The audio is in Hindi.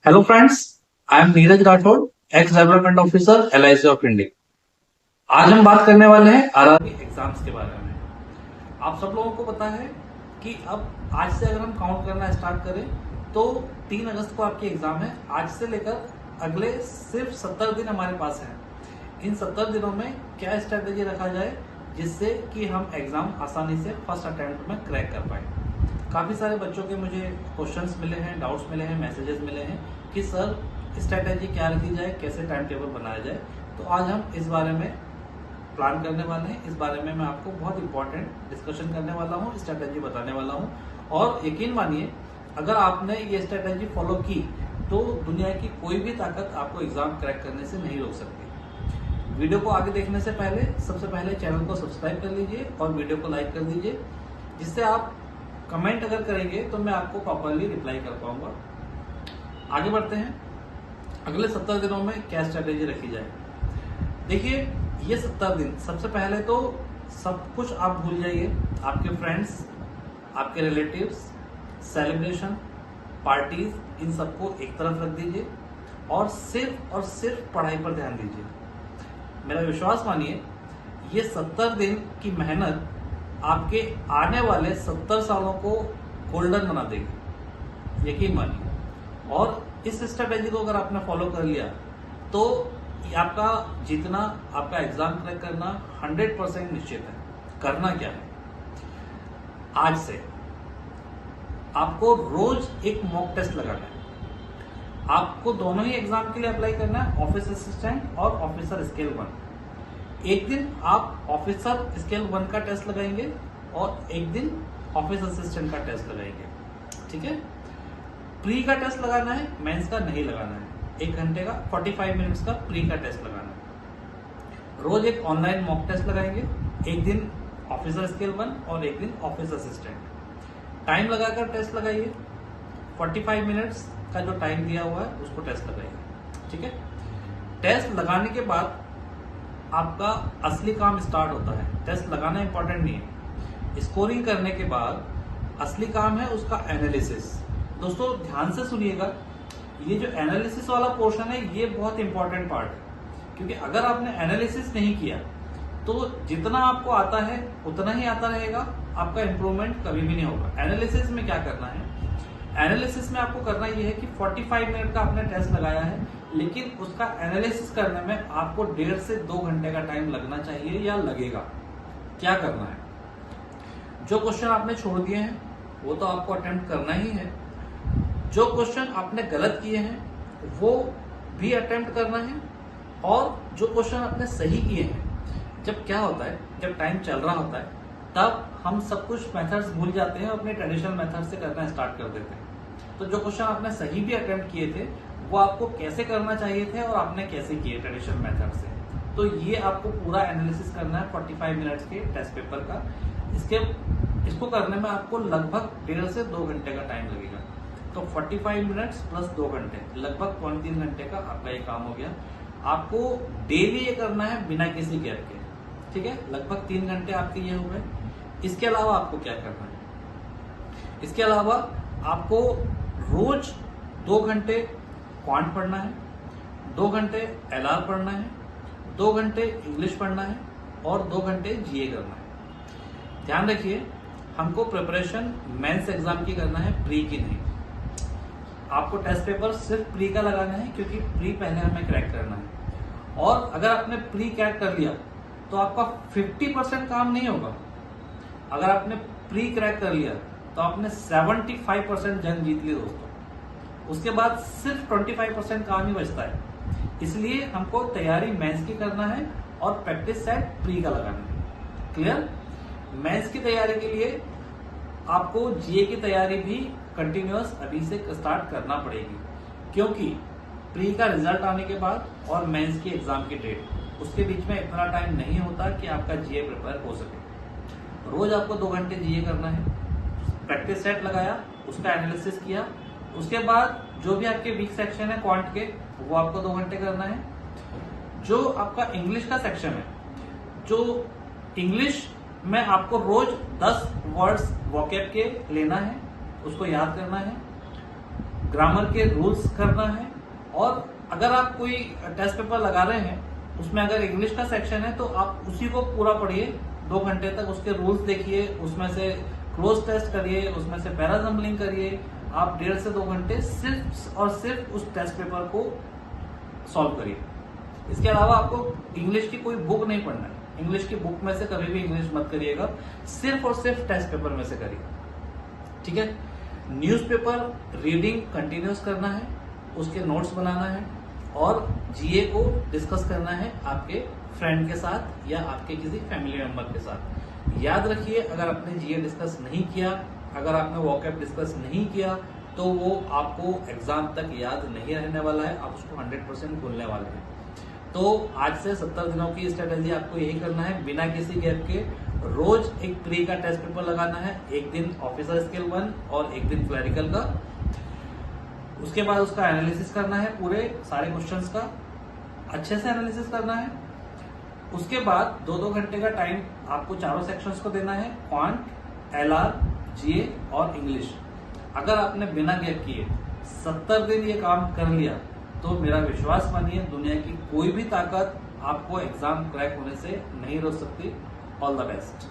Hello friends, I am Neeraj Rathore, x development officer LIC of India. आज हम बात करने वाले हैं आरआरबी एग्जाम्स के बारे में। आप सब लोगों को पता है कि अब आज से अगर हम काउंट करना स्टार्ट करें तो 3 अगस्त को आपकी एग्जाम है। आज से लेकर अगले सिर्फ 70 दिन हमारे पास हैं। इन 70 दिनों में क्या स्ट्रेटेजी रखा जाए जिससे कि हम एग्जाम आसानी से फर्स्ट अटेम्प्ट में क्रैक कर पाए। काफ़ी सारे बच्चों के मुझे क्वेश्चंस मिले हैं, डाउट्स मिले हैं, मैसेजेस मिले हैं कि सर स्ट्रेटेजी क्या रखी जाए, कैसे टाइम टेबल बनाया जाए। तो आज हम इस बारे में प्लान करने वाले हैं। इस बारे में मैं आपको बहुत इंपॉर्टेंट डिस्कशन करने वाला हूँ, स्ट्रेटेजी बताने वाला हूँ। और यकीन मानिए, अगर आपने ये स्ट्रेटेजी फॉलो की तो दुनिया की कोई भी ताकत आपको एग्जाम क्रैक करने से नहीं रोक सकती। वीडियो को आगे देखने से पहले सबसे पहले चैनल को सब्सक्राइब कर लीजिए और वीडियो को लाइक कर दीजिए, जिससे आप कमेंट अगर करेंगे तो मैं आपको प्रॉपरली रिप्लाई कर पाऊंगा। आगे बढ़ते हैं, अगले 70 दिनों में क्या स्ट्रेटेजी रखी जाए। देखिए, ये 70 दिन सबसे पहले तो सब कुछ आप भूल जाइए। आपके फ्रेंड्स, आपके रिलेटिव्स, सेलिब्रेशन, पार्टीज, इन सबको एक तरफ रख दीजिए और सिर्फ पढ़ाई पर ध्यान दीजिए। मेरा विश्वास मानिए, ये 70 दिन की मेहनत आपके आने वाले 70 सालों को गोल्डन बना देगी, यकीन मानिए। और इस स्ट्रेटेजी को अगर आपने फॉलो कर लिया तो आपका जीतना, आपका एग्जाम क्रैक करना 100% निश्चित है। करना क्या है, आज से आपको रोज एक मॉक टेस्ट लगाना है। आपको दोनों ही एग्जाम के लिए अप्लाई करना है, ऑफिस असिस्टेंट और ऑफिसर स्केल 1। एक दिन आप ऑफिसर स्केल 1 का टेस्ट लगाएंगे और एक दिन ऑफिस असिस्टेंट का टेस्ट लगाएंगे, ठीक है। प्री का टेस्ट लगाना है, मेंस का नहीं लगाना है। 1 घंटे का 45 मिनट्स का प्री का टेस्ट लगाना है। रोज एक ऑनलाइन मॉक टेस्ट लगाएंगे, एक दिन ऑफिसर स्केल 1 और एक दिन ऑफिस असिस्टेंट। टाइम लगाकर टेस्ट लगाइए, 45 मिनट्स का जो टाइम दिया हुआ है उसको टेस्ट लगाइए, ठीक है। टेस्ट लगाने के बाद आपका असली काम स्टार्ट होता है। टेस्ट लगाना इंपॉर्टेंट नहीं है, स्कोरिंग करने के बाद असली काम है उसका एनालिसिस। दोस्तों ध्यान से सुनिएगा, ये जो एनालिसिस वाला पोर्शन है ये बहुत इंपॉर्टेंट पार्ट है, क्योंकि अगर आपने एनालिसिस नहीं किया तो जितना आपको आता है उतना ही आता रहेगा, आपका इंप्रूवमेंट कभी भी नहीं होगा। एनालिसिस में क्या करना है, एनालिसिस में आपको करना यह है कि 45 मिनट का आपने टेस्ट लगाया है, लेकिन उसका एनालिसिस करने में आपको 1.5 से 2 घंटे का टाइम लगना चाहिए या लगेगा। क्या करना है, जो क्वेश्चन आपने छोड़ दिए हैं वो तो आपको अटेम्प्ट करना ही है, जो क्वेश्चन आपने गलत किए हैं वो भी अटेम्प्ट करना है, और जो क्वेश्चन आपने सही किए हैं, जब क्या होता है, जब टाइम चल रहा होता है तब हम सब कुछ मेथड्स भूल जाते हैं, अपने ट्रेडिशनल मेथड से करना स्टार्ट कर देते हैं। तो जो क्वेश्चन आपने सही भी अटेम्प्ट किए थे वो आपको कैसे करना चाहिए थे और आपने कैसे किए ट्रेडिशनल मेथड से, तो ये आपको पूरा एनालिसिस करना है 45 मिनट्स के टेस्ट पेपर का। इसको करने में आपको लगभग 1.5 से 2 घंटे का टाइम लगेगा। तो 45 मिनट्स प्लस 2 घंटे, लगभग 3 घंटे का आपका ये काम हो गया। आपको डेली ये करना है बिना किसी गैप के, ठीक है। लगभग 3 घंटे आपके ये हो गए। इसके अलावा आपको क्या करना है, इसके अलावा आपको रोज 2 घंटे क्वांट पढ़ना है, 2 घंटे एलआर पढ़ना है, 2 घंटे इंग्लिश पढ़ना है और 2 घंटे जीए करना है। ध्यान रखिए, हमको प्रिपरेशन मेंस एग्जाम की करना है, प्री की नहीं। आपको टेस्ट पेपर सिर्फ प्री का लगाना है, क्योंकि प्री पहले हमें क्रैक करना है। और अगर आपने प्री क्रैक कर लिया तो आपका 50% काम नहीं होगा। अगर आपने प्री क्रैक कर लिया तो आपने 75% जंग जीत ली दोस्तों। उसके बाद सिर्फ 25% काम ही बचता है। इसलिए हमको तैयारी मेंस की करना है और प्रैक्टिस सेट प्री का लगाना है। क्लियर? मेंस की तैयारी के लिए आपको जीए की तैयारी भी कंटिन्यूअस अभी से स्टार्ट करना पड़ेगी, क्योंकि प्री का रिजल्ट आने के बाद और मेंस की एग्जाम की डेट, उसके बीच में इतना टाइम नहीं होता कि आपका जीए प्रिपेयर हो सके। रोज आपको 2 घंटे जीए करना है, प्रैक्टिस सेट लगाया, उसका एनालिसिस किया, उसके बाद जो भी आपके वीक सेक्शन है क्वांट के वो आपको 2 घंटे करना है। जो आपका इंग्लिश का सेक्शन है, जो इंग्लिश में आपको रोज 10 वर्ड्स वोकैब के लेना है, उसको याद करना है। ग्रामर के रूल्स करना है। और अगर आप कोई टेस्ट पेपर लगा रहे हैं, उसमें अगर इंग्लिश का सेक्शन है तो आप उसी को पूरा पढ़िए 2 घंटे तक, उसके रूल्स देखिए, उसमें से क्लोज टेस्ट करिए, उसमें से पैराजम्बलिंग करिए। आप 1.5 से 2 घंटे सिर्फ और सिर्फ उस टेस्ट पेपर को सॉल्व करिए। इसके अलावा आपको इंग्लिश की कोई बुक नहीं पढ़ना है। इंग्लिश की बुक में से कभी भी इंग्लिश मत करिएगा, सिर्फ और सिर्फ टेस्ट पेपर में से करिए, ठीक है। न्यूज़पेपर रीडिंग कंटिन्यूस करना है, उसके नोट्स बनाना है और जीए को डिस्कस करना है आपके फ्रेंड के साथ या आपके किसी फैमिली मेंबर के साथ। याद रखिए, अगर आपने जीए डिस्कस नहीं किया, अगर आपने वॉकअप डिस्कस नहीं किया, तो वो आपको एग्जाम तक याद नहीं रहने वाला है, आप उसको 100% भूलने वाले हैं। तो आज से 70 दिनों की स्ट्रेटेजी आपको यही करना है, बिना किसी गैप के रोज एक प्री का टेस्ट पेपर लगाना है, एक दिन ऑफिसर स्किल 1 और एक दिन क्लरिकल का। उसके बाद उसका एनालिसिस करना है, पूरे सारे क्वेश्चंस का अच्छे से एनालिसिस करना है। उसके बाद 2-2 घंटे का टाइम आपको चारों सेक्शंस को देना है, क्वांट, एलआर, जीए और इंग्लिश। अगर आपने बिना गैप किए 70 दिन ये काम कर लिया तो मेरा विश्वास मानिए, दुनिया की कोई भी ताकत आपको एग्जाम क्रैक होने से नहीं रोक सकती। All the best.